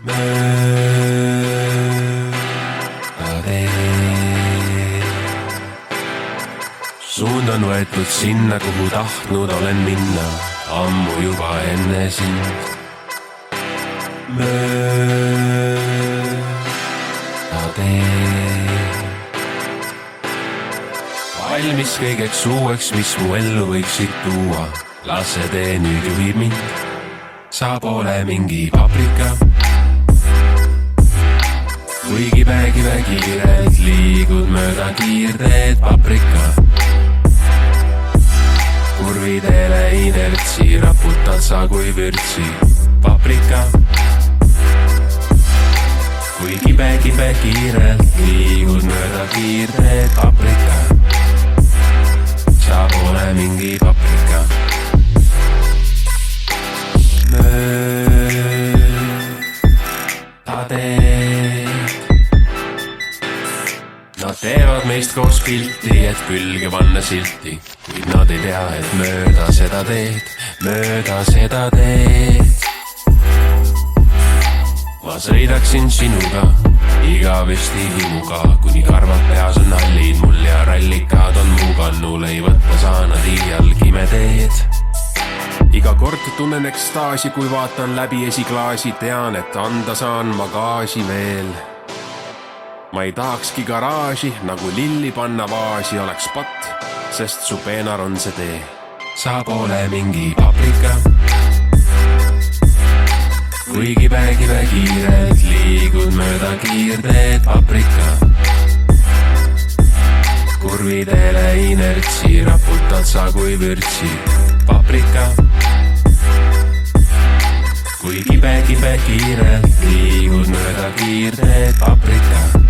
mööda teed. Suund on võetud sinna, kuhu tahtnud olen minna, ammu juba enne sind. Mööda teed. Valmis kõigeks uueks, mis mu ellu võiksid tuua. Las see tee nüüd juhib mind. Sa pole mingi paprika, kuigi kiirelt liigud mööda kiirteed. Paprika, kurvidele inertsi raputad sa kui vürtsi. Paprika, kuigi kiirelt liigud mööda kiirteed. Paprika, sa pole mingi paprika. Mööda teed. Nad teevad meist koos pilti, et külge panna silti, kuid nad ei tea, et mööda seda teed. Ma sõidaksin sinuga igavesti himuga, kuni karvad peas on hallid mul ja rallikad on mu kannul. Ei võtta saa nad iialgi me teed. Iga kord tunnen ekstaasi, kui vaatan läbi esiklaasi. Tean, et anda saan ma gaasi veel. Ma ei tahakski garaaži nagu lilli panna vaasi. Oleks patt, sest su peenar on see tee. Sa pole mingi paprika, kuigi kiirelt liigud mööda kiirteed. Paprika, kurvidele inertsi raputad sa kui vürtsi. Paprika, kuigi kiirelt liigud mööda kiirteed. Paprika,